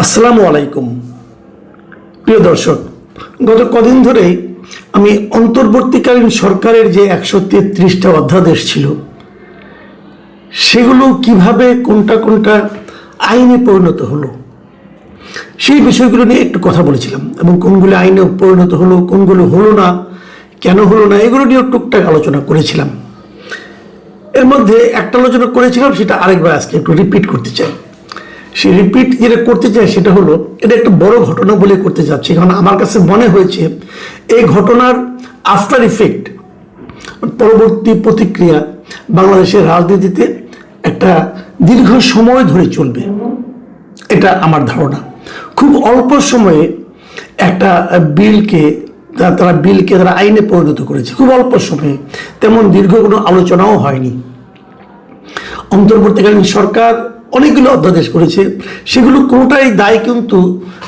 আসসালামু আলাইকুম প্রিয় দর্শক, গত কদিন ধরেই আমি অন্তর্বর্তীকালীন সরকারের যে 133টা অধ্যাদেশ ছিল সেগুলো কিভাবে কোনটা কোনটা আইনে পরিণত হলো সেই বিষয়গুলো নিয়ে একটু কথা বলেছিলাম এবং কোনগুলো আইনে পরিণত হলো, কোনগুলো হলো না, কেন হলো না, এগুলো নিয়ে টুকটাক আলোচনা করেছিলাম। এর মধ্যে একটা আলোচনা করেছিলাম, সেটা আরেকবার আজকে একটু রিপিট করতে চাই। সে রিপিট যেটা করতে চাই সেটা হলো, এটা একটা বড় ঘটনা বলে করতে যাচ্ছি, কারণ আমার কাছে মনে হয়েছে এই ঘটনার আফটার ইফেক্ট, পরবর্তী প্রতিক্রিয়া বাংলাদেশের রাজনীতিতে একটা দীর্ঘ সময় ধরে চলবে, এটা আমার ধারণা। খুব অল্প সময়ে একটা বিলকে তারা আইনে পরিণত করেছে, খুব অল্প সময়ে, তেমন দীর্ঘ কোনো আলোচনাও হয়নি। অন্তর্বর্তীকালীন সরকার অনেকগুলো অধ্যাদেশ করেছে, সেগুলো কোনোটাই দায় কিন্তু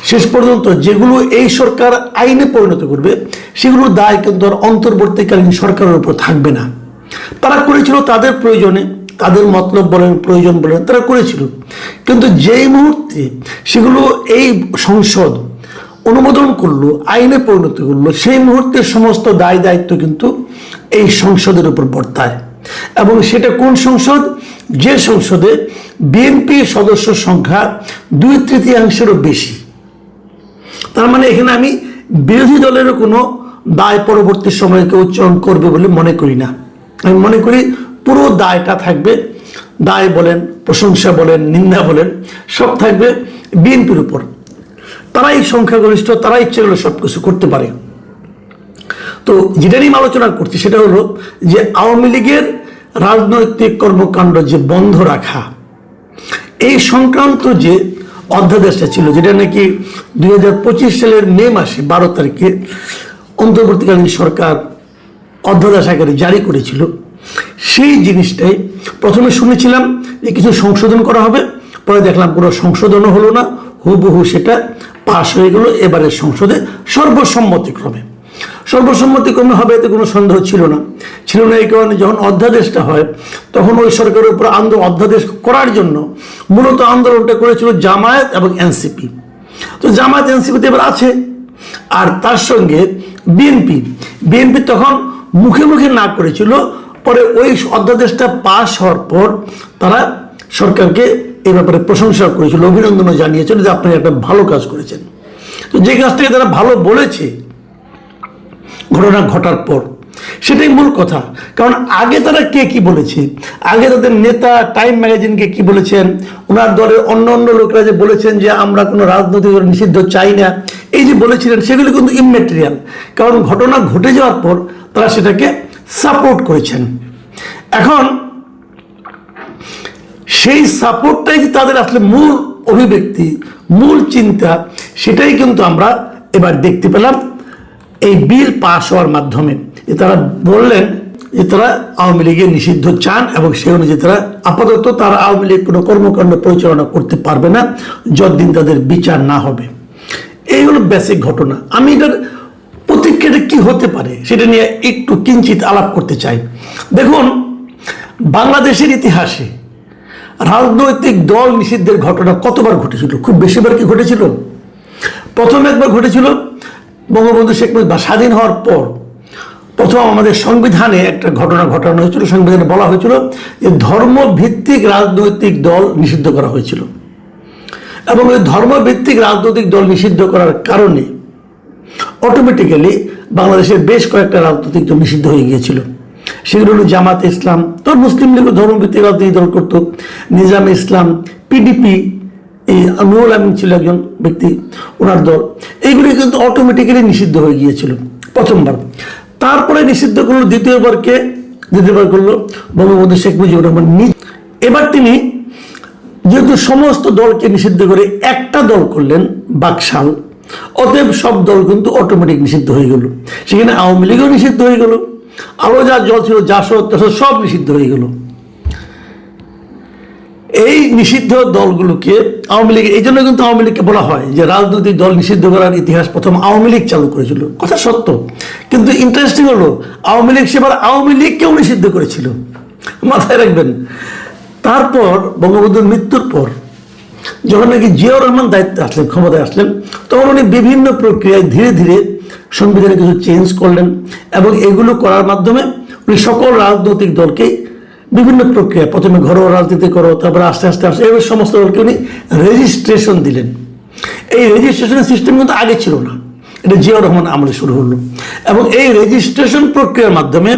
শেষ পর্যন্ত যেগুলো এই সরকার আইনে পরিণত করবে সেগুলো দায় কিন্তু আর অন্তর্বর্তীকালীন সরকারের উপর থাকবে না। তারা করেছিল তাদের প্রয়োজনে, তাদের মতলব বলেন, প্রয়োজন বলেন, তারা করেছিল। কিন্তু যেই মুহূর্তে সেগুলো এই সংসদ অনুমোদন করলো, আইনে পরিণত করলো, সেই মুহূর্তে সমস্ত দায় দায়িত্ব কিন্তু এই সংসদের উপর বর্তায়। এবং সেটা কোন সংসদ? যে সংসদে বিএনপি সদস্য সংখ্যা 2/3 বেশি। তার মানে এখানে আমি বিরোধী দলেরও কোনো দায় পরবর্তী সময়কে উচ্চারণ করবে বলে মনে করি না। আমি মনে করি পুরো দায়টা থাকবে, দায় বলেন, প্রশংসা বলেন, নিন্দা বলেন, সব থাকবে বিএনপির উপর। তারাই সংখ্যাগরিষ্ঠ, তারা ইচ্ছে করলে সব কিছু করতে পারে। তো যেটা নিয়ে আলোচনা করছি সেটা হলো যে আওয়ামী লীগের রাজনৈতিক কর্মকাণ্ড যে বন্ধ রাখা, এই সংক্রান্ত যে অধ্যাদেশটা ছিল, যেটা নাকি 2025 সালের মে মাসে 12 তারিখে অন্তর্বর্তীকালীন সরকার অধ্যাদেশ আকারে জারি করেছিল, সেই জিনিসটাই প্রথমে শুনেছিলাম যে কিছু সংশোধন করা হবে, পরে দেখলাম কোনো সংশোধনও হলো না, হুবহু সেটা পাশ হয়ে গেল এবারের সংসদে সর্বসম্মতিক্রমে হবে, এতে কোনো সন্দেহ ছিল না। এই কারণে যখন অধ্যাদেশটা হয় তখন ওই সরকারের উপর অধ্যাদেশ করার জন্য মূলত আন্দোলনটা করেছিল জামায়াত এবং এনসিপি। তো জামায়াত এনসিপিতে এবার আছে, আর তার সঙ্গে বিএনপি তখন মুখে মুখে না করেছিল, পরে ওই অধ্যাদেশটা পাশ হওয়ার পর তারা সরকারকে এই ব্যাপারে প্রশংসা করেছিল, অভিনন্দনও জানিয়েছিল যে আপনারা একটা ভালো কাজ করেছেন। তো যে কাজটাকে তারা ভালো বলেছে ঘটনা ঘটার পর, সেটাই মূল কথা। কারণ আগে তারা কে কি বলেছে, আগে তাদের নেতা টাইম ম্যাগাজিনকে কি বলেছেন, ওনার দলের অন্য অন্য লোকরা যে বলেছেন যে আমরা কোনো রাজনৈতিক নিষিদ্ধ চাই না, এই যে বলেছিলেন সেগুলো কিন্তু ইমম্যাটেরিয়াল। কারণ ঘটনা ঘটে যাওয়ার পর তারা সেটাকে সাপোর্ট করেছেন। এখন সেই সাপোর্টটাই যে তাদের আসলে মূল অভিব্যক্তি, মূল চিন্তা, সেটাই কিন্তু আমরা এবার দেখতে পেলাম এই বিল পাশ হওয়ার মাধ্যমে। যে তারা বললেন যে তারা আওয়ামী লীগের নিষিদ্ধ চান এবং সেই অনুযায়ী তারা আপাতত তারা আওয়ামী লীগ কোনো কর্মকাণ্ড পরিচালনা করতে পারবে না যতদিন তাদের বিচার না হবে। এই হলো বেসিক ঘটনা। আমি এটার প্রতিক্রিয়াটা কি হতে পারে সেটা নিয়ে একটু কিঞ্চিত আলাপ করতে চাই। দেখুন, বাংলাদেশের ইতিহাসে রাজনৈতিক দল নিষিদ্ধের ঘটনা কতবার ঘটেছিল? খুব বেশিবার কি ঘটেছিল? প্রথম একবার ঘটেছিল বঙ্গবন্ধু শেখ মুজিব স্বাধীন হওয়ার পর। প্রথম আমাদের সংবিধানে একটা ঘটনা ঘটানো হয়েছিল, সংবিধানে বলা হয়েছিল যে ধর্মভিত্তিক রাজনৈতিক দল নিষিদ্ধ করা হয়েছিল, এবং ওই ধর্মভিত্তিক রাজনৈতিক দল নিষিদ্ধ করার কারণে অটোমেটিক্যালি বাংলাদেশের বেশ কয়েকটা রাজনৈতিক দল নিষিদ্ধ হয়ে গিয়েছিল। সেগুলো হলো জামাত ইসলাম, তোর মুসলিম লীগ ধর্মভিত্তিক রাজনৈতিক দল করত, নিজাম ইসলাম, পিডিপি, এই নুরুল আমিন ছিল একজন ব্যক্তি, ওনার দল, এইগুলি কিন্তু অটোমেটিক্যালি নিষিদ্ধ হয়ে গিয়েছিল প্রথমবার। তারপরে নিষিদ্ধ করলো দ্বিতীয়বার করলো বঙ্গবন্ধু শেখ মুজিবুর রহমান। এবার তিনি যেহেতু সমস্ত দলকে নিষিদ্ধ করে একটা দল করলেন, বাকশাল, অতএব সব দল কিন্তু অটোমেটিক নিষিদ্ধ হয়ে গেল। সেখানে আওয়ামী লীগও নিষিদ্ধ হয়ে গেল, আরো যা দল ছিল, জাসদ সব নিষিদ্ধ হয়ে গেল। এই নিষিদ্ধ দলগুলোকে আওয়ামী লীগ, এই জন্য কিন্তু আওয়ামী লীগকে বলা হয় যে রাজনৈতিক দল নিষিদ্ধ করার ইতিহাস প্রথম আওয়ামী লীগ চালু করেছিল, কথা সত্য। কিন্তু ইন্টারেস্টিং হলো আওয়ামী লীগ সেবার আওয়ামী লীগকেও নিষিদ্ধ করেছিল, মাথায় রাখবেন। তারপর বঙ্গবন্ধুর মৃত্যুর পর যখন নাকি জিয়াউর রহমান দায়িত্বে আসলেন, ক্ষমতায় আসলেন, তখন উনি বিভিন্ন প্রক্রিয়ায় ধীরে ধীরে সংবিধানে কিছু চেঞ্জ করলেন এবং এগুলো করার মাধ্যমে উনি সকল রাজনৈতিক দলকে বিভিন্ন প্রক্রিয়া, প্রথমে ঘরোয়া রাজনীতি করো, তারপরে আস্তে আস্তে আস্তে এবার সমস্ত দলকে উনি রেজিস্ট্রেশন দিলেন। এই রেজিস্ট্রেশনের সিস্টেম কিন্তু আগে ছিল না, এটা জিয়াউর রহমান আমলে শুরু হলো। এবং এই রেজিস্ট্রেশন প্রক্রিয়ার মাধ্যমে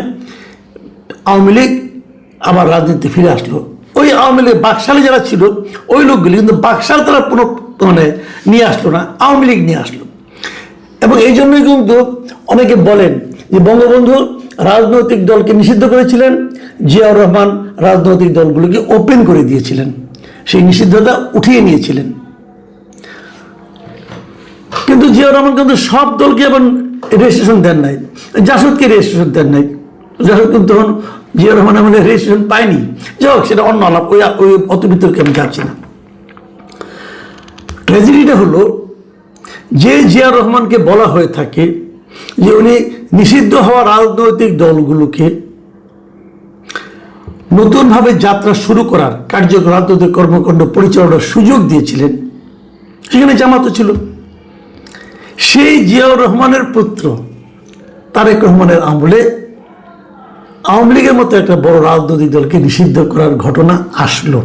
আওয়ামী লীগ আবার রাজনীতি ফিরে আসলো। ওই আওয়ামী লীগ বাকশালে যারা ছিল ওই লোকগুলি কিন্তু বাকশাল তারা নিয়ে আসলো না, আওয়ামী লীগ নিয়ে আসলো। এবং এই জন্যই কিন্তু অনেকে বলেন যে বঙ্গবন্ধু রাজনৈতিক দলকে নিষিদ্ধ করেছিলেন, জিয়াউর রহমান রাজনৈতিক দলগুলোকে ওপেন করে দিয়েছিলেন, সেই নিষিদ্ধতা উঠিয়ে নিয়েছিলেন। কিন্তু জিয়াউর রহমান কিন্তু সব দলকে এবং রেজিস্ট্রেশন দেন নাই, জাসদকে রেজিস্ট্রেশন দেন নাই। জাসদ কিন্তু তখন জিয়াউর রহমান আমলে রেজিস্ট্রেশন পায়নি। যাই হোক, সেটা অন্য আলাপ, ওই অত বিতর্কে আমি যাচ্ছি না। ট্র্যাজেডিটা হলো যে জিয়াউর রহমানকে বলা হয়ে থাকে যে উনি নিষিদ্ধ হওয়া রাজনৈতিক দলগুলোকে নতুনভাবে যাত্রা শুরু করার কার্যকর রাজনৈতিক কর্মকাণ্ড পরিচালনার সুযোগ দিয়েছিলেন, সেখানে জামাতও ছিল। সেই জিয়াউর রহমানের পুত্র তারেক রহমানের আমলে আওয়ামী লীগের মতো একটা বড় রাজনৈতিক দলকে নিষিদ্ধ করার ঘটনা আসলো।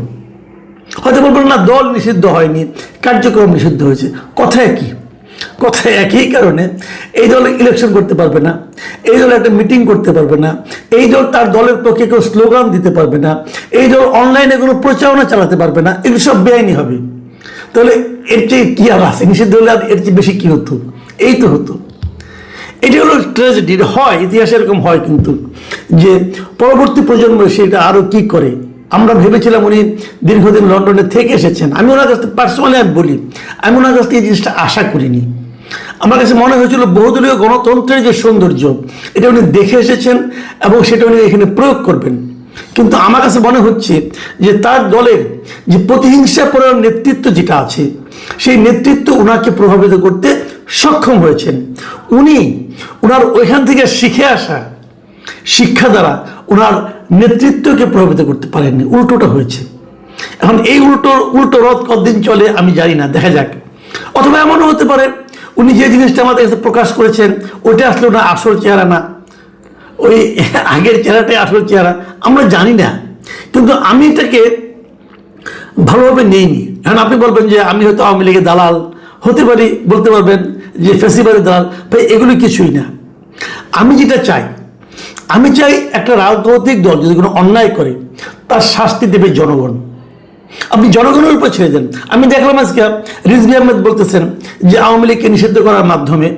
হয়তো বলবেন না, দল নিষিদ্ধ হয়নি, কার্যক্রম নিষিদ্ধ হয়েছে। কথা একই, কথা একই কারণে এই দল ইলেকশন করতে পারবে না, এই দল একটা মিটিং করতে পারবে না, এই দল তার দলের পক্ষে কেউ স্লোগান দিতে পারবে না, এই দল অনলাইনে কোনো প্রচারণা চালাতে পারবে না, এগুলো সব বেআইনি হবে। তাহলে এর চেয়ে কি আর আছে? নিষিদ্ধ হলে আর এর চেয়ে বেশি কি হতো? এই তো হতো। এটি হলো ট্র্যাজেডি। হয় ইতিহাসে এরকম হয়, কিন্তু যে পরবর্তী প্রজন্ম সেটা আরো কি করে। আমরা ভেবেছিলাম উনি দীর্ঘদিন লন্ডনে থেকে এসেছেন, আমি ওনার কাছ থেকে পার্সোনালি আমি বলি, আমি ওনার কাছ থেকে এই জিনিসটা আশা করিনি। আমার কাছে মনে হয়েছিল বহুদলীয় গণতন্ত্রের যে সৌন্দর্য এটা উনি দেখে এসেছেন এবং সেটা উনি এখানে প্রয়োগ করবেন। কিন্তু আমার কাছে মনে হচ্ছে যে তার দলের যে প্রতিহিংসা পরায়ণ নেতৃত্ব যেটা আছে, সেই নেতৃত্ব ওনাকে প্রভাবিত করতে সক্ষম হয়েছেন। উনি ওনার ওইখান থেকে শিখে আসা শিক্ষা দ্বারা ওনার নেতৃত্বকে প্রভাবিত করতে পারেননি, উল্টোটা হয়েছে। এখন এই উল্টো রথ কতদিন চলে আমি জানি না, দেখা যাক। অথবা এমনও হতে পারে উনি যে জিনিসটা আমাদের কাছে প্রকাশ করেছেন ওটা আসলে ওনার আসল চেহারা না, ওই আগের চেহারাটাই আসল চেহারা, আমরা জানি না। কিন্তু আমি এটাকে ভালোভাবে নেইনি। এখন আপনি বলবেন যে আমি হয়তো আওয়ামী লীগের দালাল হতে পারি, বলতে পারবেন যে ফেসিবারের দালাল, ভাই এগুলো কিছুই না। আমি যেটা চাই, আমি চাই একটা রাজনৈতিক দল যদি কোনো অন্যায় করে তার শাস্তি দেবে জনগণ। আপনি জনগণের উপর ছেড়ে দেন। আমি দেখলাম আজকে রিজভী আহমেদ বলতেছেন যে আওয়ামী লীগকে নিষিদ্ধ করার মাধ্যমে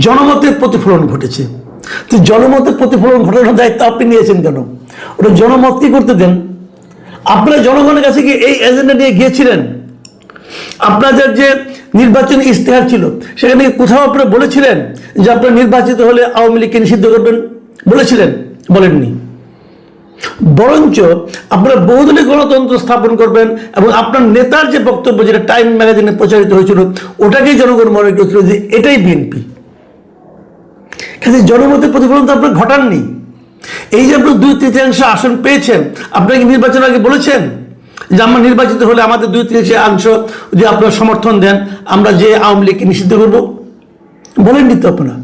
জনমতের প্রতিফলন ঘটেছে। তো জনমতের প্রতিফলন ঘটানোর দায়িত্ব আপনি নিয়েছেন কেন? ওটা জনমতকে করতে দেন। আপনারা জনগণের কাছে গিয়ে এই এজেন্ডা নিয়ে গিয়েছিলেন? আপনাদের যে নির্বাচনী ইশতেহার ছিল সেখানে কোথাও আপনারা বলেছিলেন যে আপনারা নির্বাচিত হলে আওয়ামী লীগকে নিষিদ্ধ করবেন? বলেছিলেন? বলেননি। বরঞ্চ আপনারা বহুদলীয় গণতন্ত্র স্থাপন করবেন এবং আপনার নেতার যে বক্তব্য, যেটা টাইম ম্যাগাজিনে প্রচারিত হয়েছিল, ওটাকেই জনগণ মনে করেছিল যে এটাই বিএনপি। কিন্তু জনমতের প্রতিফলন তো আপনারা ঘটাননি। এই যে আপনার 2/3 আসন পেয়েছেন, আপনাকে নির্বাচন আগে বলেছেন যে আমরা নির্বাচিত হলে আমাদের 2/3 যদি আপনারা সমর্থন দেন আমরা যে আওয়ামী লীগকে নিষিদ্ধ করব? বলেননি তো আপনারা।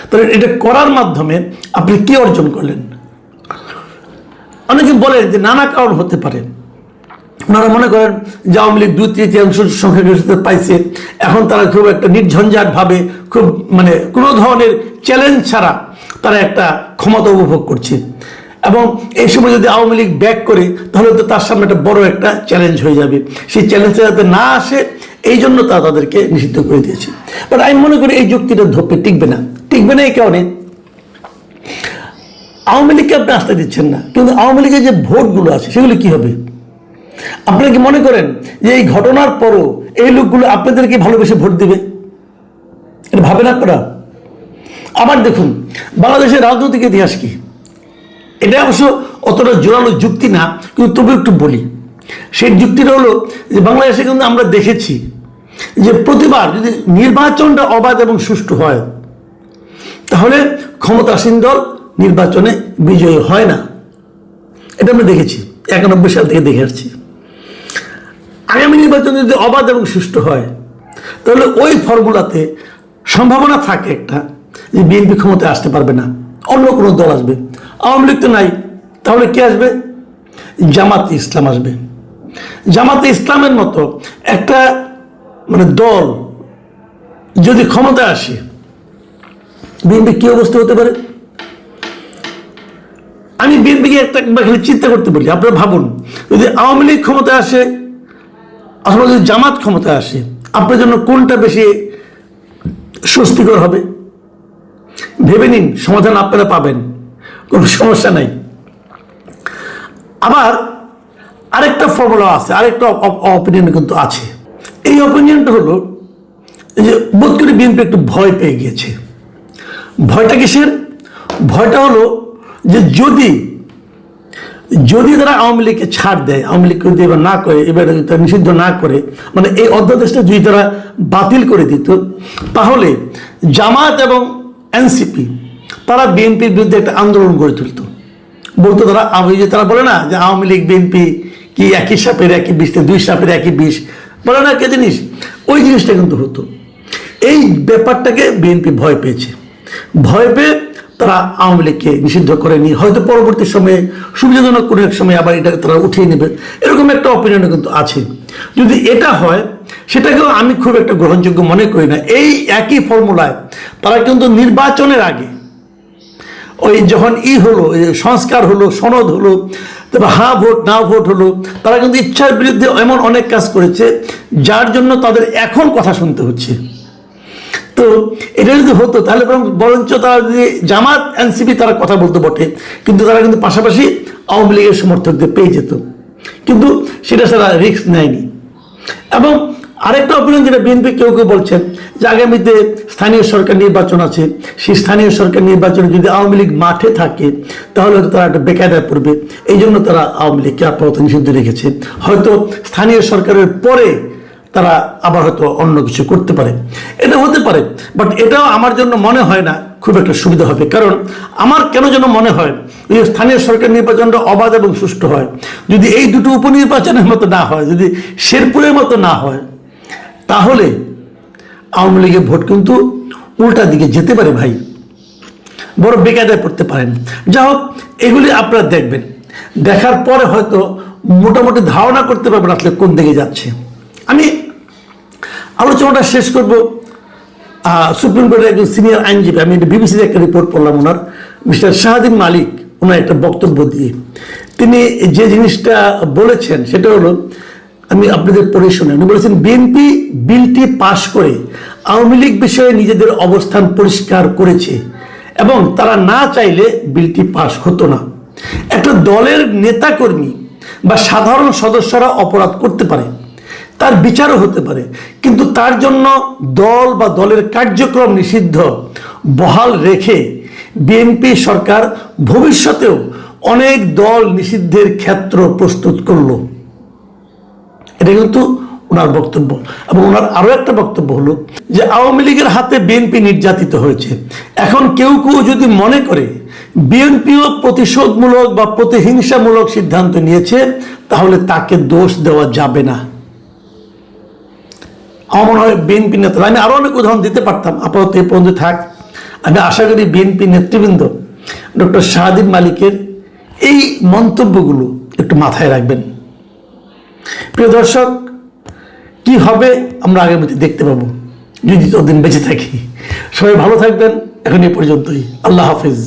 তাহলে এটা করার মাধ্যমে আপনি কি অর্জন করলেন? অনেকে বলেন যে নানা কারণ হতে পারে। ওনারা মনে করেন যে আওয়ামী লীগ 2/3 সংখ্যাগরিষ্ঠতা পাইছে, এখন তারা খুব একটা নির্ঝঞ্ঝাট ভাবে, খুব কোনো ধরনের চ্যালেঞ্জ ছাড়া তারা একটা ক্ষমতা উপভোগ করছে। এবং এই সময় যদি আওয়ামী লীগ ব্যাক করে তাহলে তো তার সামনে একটা বড় একটা চ্যালেঞ্জ হয়ে যাবে। সেই চ্যালেঞ্জটা যাতে না আসে এই জন্য তারা তাদেরকে নিষিদ্ধ করে দিয়েছে। বাট আমি মনে করি এই যুক্তিটা ধোপে টিকবে না। টিকবে না এই কারণে, আওয়ামী লীগকে আপনি আসতে দিচ্ছেন না, কিন্তু আওয়ামী লীগের যে ভোটগুলো আছে সেগুলো কি হবে? আপনারা কি মনে করেন যে এই ঘটনার পরও এই লোকগুলো আপনাদেরকে ভালোবেসে ভোট দিবে? এটা ভাবেন আপনারা? আবার দেখুন বাংলাদেশের রাজনৈতিক ইতিহাস কি, এটা অবশ্য অতটা জোরালো যুক্তি না, কিন্তু তবু একটু বলি। সেই যুক্তিটা হলো যে বাংলাদেশে কিন্তু আমরা দেখেছি যে প্রতিবার যদি নির্বাচনটা অবাধ এবং সুষ্ঠু হয় তাহলে ক্ষমতাসীন দল নির্বাচনে বিজয়ী হয় না। এটা আমরা দেখেছি, 91 সাল থেকে দেখে আসছি। আগামী নির্বাচন যদি অবাধ এবং সুষ্ঠু হয়, তাহলে ওই ফর্মুলাতে সম্ভাবনা থাকে একটা যে বিএনপি ক্ষমতায় আসতে পারবে না, অন্য কোনো দল আসবে। আওয়ামী লীগ তো নাই, তাহলে কে আসবে? জামাতে ইসলাম আসবে। জামাতে ইসলামের মতো একটা দল যদি ক্ষমতায় আসে, বিএনপি কি অবস্থা হতে পারে? আমি বিএনপিকে একটা খালি চিন্তা করতে বলি। আপনারা ভাবুন, যদি আওয়ামী লীগ ক্ষমতায় আসে অথবা যদি জামাত ক্ষমতায় আসে, আপনার জন্য কোনটা বেশি স্বস্তিকর হবে? ভেবে নিন, সমাধান আপনারা পাবেন, কোনো সমস্যা নাই। আবার আরেকটা ফর্মুলা আছে, আরেকটা অপিনিয়ন কিন্তু আছে। এই অপিনিয়নটা হলো যে বোধ করি বিএনপি একটু ভয় পেয়ে গিয়েছে। ভয়টা কিসের? ভয়টা হলো যে যদি তারা আওয়ামী লীগকে ছাড় দেয়, আওয়ামী লীগকে যদি এবার না করে, এবার তারা নিষিদ্ধ না করে, এই অধ্যাদেশটা যদি তারা বাতিল করে দিত, তাহলে জামাত এবং এনসিপি তারা বিএনপির বিরুদ্ধে একটা আন্দোলন গড়ে তুলত। বলতো তারা বলে না যে আওয়ামী লীগ বিএনপি কি একই সাপের একই বিষ, দুই সাপের একই বিষ, বলে না কে জিনিস? ওই জিনিসটা কিন্তু হতো। এই ব্যাপারটাকে বিএনপি ভয় পেয়েছে। ভয় পেয়ে তারা আওয়ামী লীগকে নিষিদ্ধ করেনি, হয়তো পরবর্তী সময়ে সুবিধাজনক কোনো এক সময় আবার এটা তারা উঠিয়ে নেবে, এরকম একটা অপিনিয়ন কিন্তু আছে। যদি এটা হয়, সেটাকেও আমি খুব একটা গ্রহণযোগ্য মনে করি না। এই একই ফর্মুলায় তারা কিন্তু নির্বাচনের আগে ওই যখন হলো, সংস্কার হলো, সনদ হলো, তারপর হ্যাঁ ভোট না ভোট হলো, তারা কিন্তু ইচ্ছার বিরুদ্ধে এমন অনেক কাজ করেছে যার জন্য তাদের এখন কথা শুনতে হচ্ছে। তো এটা যদি হতো, তাহলে বরঞ্চ তারা যদি জামাত এনসিপি তারা কথা বলতে বটে, কিন্তু তারা কিন্তু পাশাপাশি আওয়ামী লীগের সমর্থকদের পেয়ে যেত, কিন্তু সেটা তারা রিস্ক নেয়নি। এবং আরেকটা অপিনিয়ন যেটা বিএনপি কেউ বলছেন যে আগামীতে স্থানীয় সরকার নির্বাচন আছে, সেই স্থানীয় সরকার নির্বাচনে যদি আওয়ামী লীগ মাঠে থাকে তাহলে তারা একটা বেকায়দায় পড়বে, এই জন্য তারা আওয়ামী লীগকে আপাতত নিষিদ্ধ রেখেছে। হয়তো স্থানীয় সরকারের পরে তারা আবার হয়তো অন্য কিছু করতে পারে, এটা হতে পারে। বাট এটাও আমার জন্য মনে হয় না খুব একটা সুবিধা হবে। কারণ আমার কেন যেন মনে হয় যে স্থানীয় সরকার নির্বাচনটা অবাধ এবং সুষ্ঠু হয়, যদি এই দুটো উপনির্বাচনের মতো না হয়, যদি শেরপুরের মতো না হয়, তাহলে আওয়ামী লীগের ভোট কিন্তু উল্টা দিকে যেতে পারে ভাই, বড় বেকায়দায় পড়তে পারেন। যা হোক, এগুলি আপনারা দেখবেন, দেখার পরে হয়তো মোটামুটি ধারণা করতে পারবেন আসলে কোন দিকে যাচ্ছে। আমি আলোচনাটা শেষ করব সুপ্রিম কোর্টের একজন সিনিয়র আইনজীবী, আমি বিবিসির একটা রিপোর্ট পড়লাম, ওনার মিস্টার শাহাদিন মালিক, ওনার একটা বক্তব্য দিয়ে তিনি যে জিনিসটা বলেছেন সেটা হলো, আমি আপনাদের পড়ে শুনে, উনি বলেছেন বিএনপি বিলটি পাশ করে আওয়ামী লীগ বিষয়ে নিজেদের অবস্থান পরিষ্কার করেছে এবং তারা না চাইলে বিলটি পাশ হতো না। একটা দলের নেতাকর্মী বা সাধারণ সদস্যরা অপরাধ করতে পারে, তার বিচারও হতে পারে, কিন্তু তার জন্য দল বা দলের কার্যক্রম নিষিদ্ধ বহাল রেখে বিএনপি সরকার ভবিষ্যতেও অনেক দল নিষিদ্ধের ক্ষেত্র প্রস্তুত করলো। এটা কিন্তু ওনার বক্তব্য। এবং ওনার আরো একটা বক্তব্য হলো যে আওয়ামী লীগের হাতে বিএনপি নির্যাতিত হয়েছে, এখন কেউ যদি মনে করে বিএনপিও প্রতিশোধমূলক বা প্রতিহিংসামূলক সিদ্ধান্ত নিয়েছে, তাহলে তাকে দোষ দেওয়া যাবে না। আমার মনে হয় বিএনপি নেতারা, আমি আরো অনেক উদাহরণ দিতে পারতাম, আপাতত এই পর্যন্ত থাক। আমি আশা করি বিএনপি নেতৃবৃন্দ ডক্টর শাহাদিন মালিকের এই মন্তব্যগুলো একটু মাথায় রাখবেন। প্রিয় দর্শক, কি হবে আমরা আগামীতে দেখতে পাবো যদি ততদিন বেঁচে থাকি। সবাই ভালো থাকবেন, এখন এই পর্যন্তই। আল্লাহ হাফিজ।